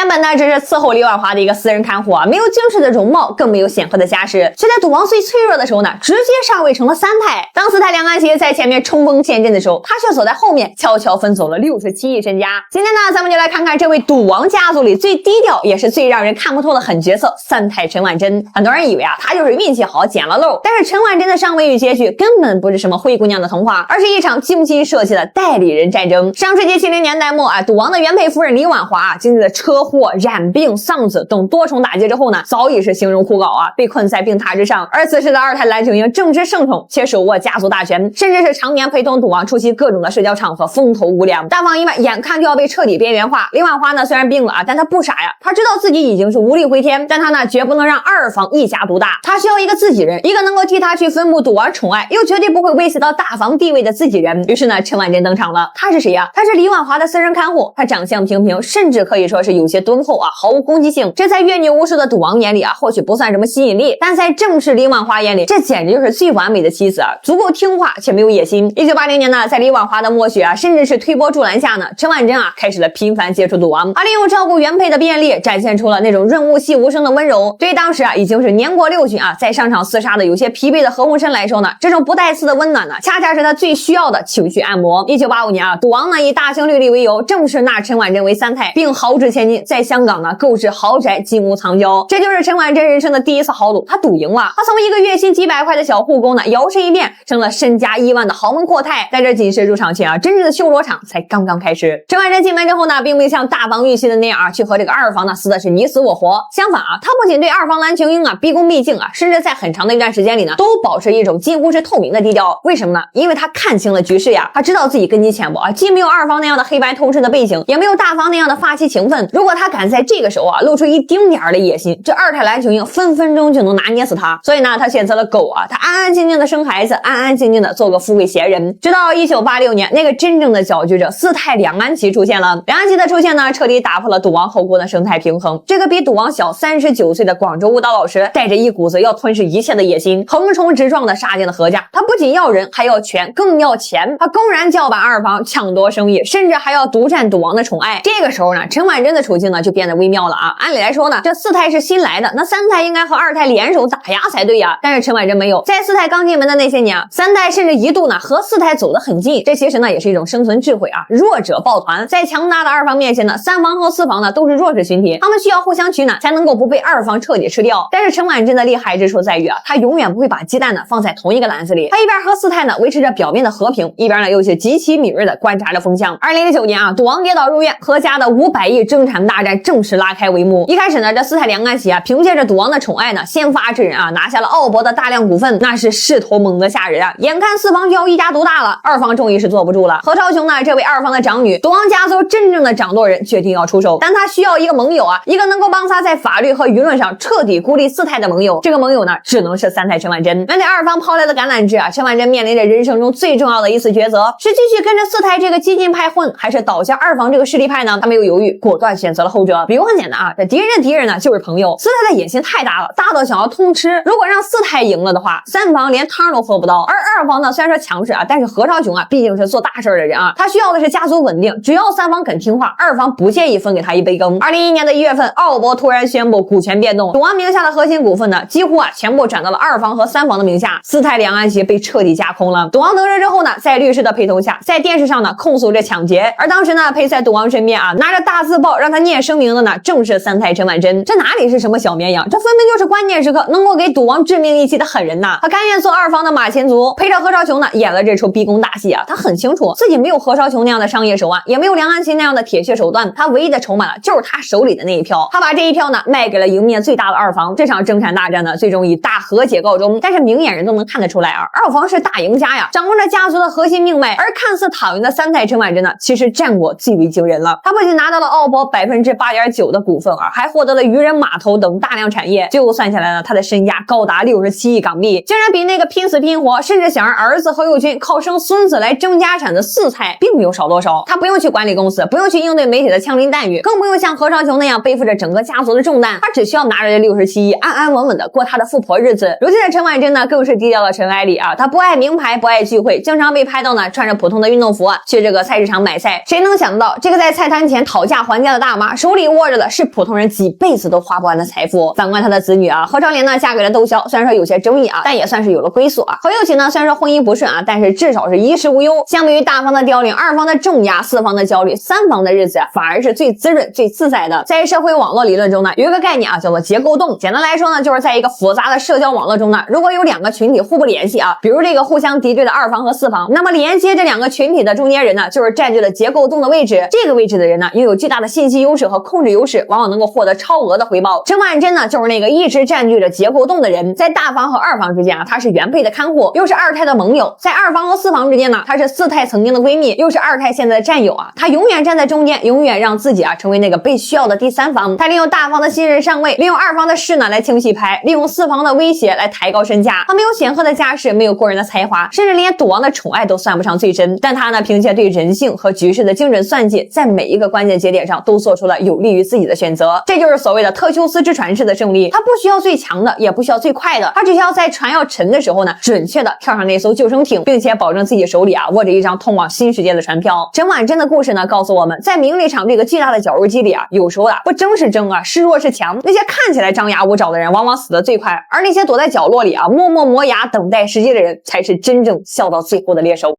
原本呢只是伺候李婉华的一个私人看护啊，没有精致的容貌，更没有显赫的家世，却在赌王最脆弱的时候呢，直接上位成了三太。当四太梁安琪在前面冲锋陷阵的时候，他却走在后面悄悄分走了67亿身家。今天呢，咱们就来看看这位赌王家族里最低调也是最让人看不透的狠角色三太陈婉珍。很多人以为啊，他就是运气好捡了漏，但是陈婉珍的上位与结局根本不是什么灰姑娘的童话，而是一场精心设计的代理人战争。上世纪70年代末啊，赌王的原配夫人李婉华经历了车祸、染病、丧子等多重打击之后呢，早已是形容枯槁啊，被困在病榻之上。而此时的二太蓝琼英正值盛宠，且手握家族大权，甚至是常年陪同赌王出席各种的社交场合，风头无两，大方一脉眼看就要被彻底边缘化。李婉华呢虽然病了啊，但他不傻呀，他知道自己已经是无力回天，但他呢绝不能让二房一家独大，他需要一个自己人，一个能够替他去分布赌王宠爱，又绝对不会威胁到大房地位的自己人。于是呢，陈婉珍登场了。他是谁呀？他是李婉华的私人看护，他长相平平，甚至可以说是有些敦厚啊，毫无攻击性。这在阅女无数的赌王眼里啊，或许不算什么吸引力，但在正是李婉华眼里，这简直就是最完美的妻子啊，足够听话且没有野心。1980年呢，在李婉华的默许啊，甚至是推波助澜下呢，陈婉珍啊开始了频繁接触赌王，利用照顾原配的便利，展现出了那种润物细无声的温柔。对于当时啊已经是年过60啊，在上场厮杀的有些疲惫的何鸿燊来说呢，这种不带刺的温暖呢，恰恰是他最需要的情绪按摩。1985年啊，赌王呢以大兴绿地为由，正式纳陈婉珍为三太，并豪掷千金在香港呢购置豪宅、金屋藏娇。这就是陈婉珍人生的第一次豪赌，他赌赢了。他从一个月薪几百块的小护工呢，摇身一变成了身家1万的豪门阔太。在这仅是入场前啊，真正的修罗场才刚刚开始。陈婉珍进门之后呢，并没有像大房预期的那样啊，去和这个二房呢撕的是你死我活。相反啊，他不仅对二房蓝琼英啊毕恭毕敬啊，甚至在很长的一段时间里呢，都保持一种近乎是透明的低调。为什么呢？因为他看清了局势呀，他知道自己根基浅薄啊，既没有二房那样的黑白透彻的背景，也没有大房那样的发妻情分。如果他敢在这个时候啊露出一丁点儿的野心，这二太蓝琼英分分钟就能拿捏死他。所以呢，他选择了狗啊，他安安静静的生孩子，安安静静的做个富贵闲人。直到1986年，那个真正的搅局者四太梁安琪出现了。梁安琪的出现呢，彻底打破了赌王后宫的生态平衡。这个比赌王小39岁的广州舞蹈老师，带着一股子要吞噬一切的野心，横冲直撞的杀进了何家。他不仅要人，还要权，更要钱。他公然叫板二房，抢夺生意，甚至还要独占赌王的宠爱。这个时候呢，陈婉珍的处境呢就变得微妙了啊。按理来说呢，这四太是新来的，那三太应该和二太联手打压才对呀。但是陈婉珍没有，在四太刚进门的那些年啊，三太甚至一度呢和四太走得很近。这其实呢也是一种生存智慧啊，弱者抱团。在强大的二房面前呢，三房和四房呢都是弱势群体，他们需要互相取暖，才能够不被二房彻底吃掉。但是陈婉珍的厉害之处在于啊，他永远不会把鸡蛋呢放在同一个篮子里。他一边和四太呢维持着表面的和平，一边呢又是极其敏锐的观察着风向。2019年啊，赌王跌倒入院，何家的500亿争产大战正式拉开帷幕。一开始呢，这四太梁安琪啊，凭借着赌王的宠爱呢，先发制人啊，拿下了奥博的大量股份，那是势头猛得吓人啊！眼看四房就要一家独大了，二房终于是坐不住了。何超琼呢，这位二房的长女，赌王家族真正的掌舵人，决定要出手，但他需要一个盟友啊，一个能够帮他在法律和舆论上彻底孤立四太的盟友。这个盟友呢，只能是三太陈婉珍。面对二房抛来的橄榄枝啊，陈婉珍面临着人生中最重要的一次抉择，是继续跟着四太这个激进派混，还是倒向二房这个势力派呢？他没有犹豫，果断选择了后者。理由很简单啊，这敌人的敌人呢就是朋友。四太的野心太大了，大到想要通吃。如果让四太赢了的话，三房连汤都喝不到。而二房呢，虽然说强势啊，但是何超琼啊，毕竟是做大事的人啊，他需要的是家族稳定。只要三房肯听话，二房不介意分给他一杯羹。2011年的1月份，奥博突然宣布股权变动，赌王名下的核心股份呢，几乎啊全部转到了二房和三房的名下。四太梁安琪被彻底架空了。赌王得知之后呢，在律师的陪同下，在电视上呢控诉这抢劫。而当时呢，陪在赌王身边啊，拿着大字报让他念声明的呢，正是三太陈婉珍。这哪里是什么小绵羊，这分明就是关键时刻能够给赌王致命一击的狠人呐！他甘愿做二房的马前卒，陪着何超琼呢演了这出逼宫大戏啊。他很清楚自己没有何超琼那样的商业手腕，也没有梁安琪那样的铁血手段，他唯一的筹码呢就是他手里的那一票。他把这一票呢卖给了赢面最大的二房。这场争产大战呢最终以大和解告终。但是明眼人都能看得出来啊，二房是大赢家呀，掌握着家族的核心命脉。而看似躺赢的三太陈婉珍呢，其实战果最为惊人了。他不仅拿到了奥博8.9%的股份啊，还获得了渔人码头等大量产业。最后算下来呢，他的身价高达67亿港币，竟然比那个拼死拼活甚至想让儿子何猷君靠生孙子来争家产的四太并没有少多少。他不用去管理公司，不用去应对媒体的枪林弹雨，更不用像何超琼那样背负着整个家族的重担，他只需要拿着这67亿安安稳稳的过他的富婆日子。如今的陈婉珍呢，更是低调的尘埃里啊，他不爱名牌，不爱聚会，经常被拍到呢穿着普通的运动服去这个菜市场买菜。谁能想到这个在菜摊前讨价还价的大妈啊，手里握着的是普通人几辈子都花不完的财富。反观他的子女啊，何超莲呢嫁给了窦骁，虽然说有些争议啊，但也算是有了归宿啊。何有锦呢，虽然说婚姻不顺啊，但是至少是衣食无忧。相比于大方的凋零、二方的重压、四方的焦虑，三方的日子啊，反而是最滋润、最自在的。在社会网络理论中呢，有一个概念啊，叫做结构洞。简单来说呢，就是在一个复杂的社交网络中呢，如果有两个群体互不联系啊，比如这个互相敌对的二方和四方，那么连接这两个群体的中间人呢，就是占据了结构洞的位置。这个位置的人呢，拥有巨大的信息优势和控制优势，往往能够获得超额的回报。甄嬛真呢，就是那个一直占据着结构洞的人，在大方和二方之间啊，她是原配的看护，又是二胎的盟友；在二方和四方之间呢，她是四胎曾经的闺蜜，又是二胎现在的战友啊。她永远站在中间，永远让自己啊成为那个被需要的第三方。她利用大方的新人上位，利用二方的势呢来听戏拍，利用四方的威胁来抬高身价。她没有显赫的家世，没有过人的才华，甚至连赌王的宠爱都算不上最深，但她呢凭借对人性和局势的精准算计，在每一个关键节点上都做出了有利于自己的选择。这就是所谓的特修斯之船式的胜利。她不需要最强的，也不需要最快的，她只需要在船要沉的时候呢，准确的跳上那艘救生艇，并且保证自己手里啊握着一张通往新世界的船票。甄嬛真的故事呢告诉我们，在名利场这个巨大的绞肉机里啊，有时候啊不争是争啊，是弱是强。那些看起来张牙舞爪的人往往死得最快，而那些躲在角落里啊默默磨牙等待时机的人，才是真正笑到最后的猎手。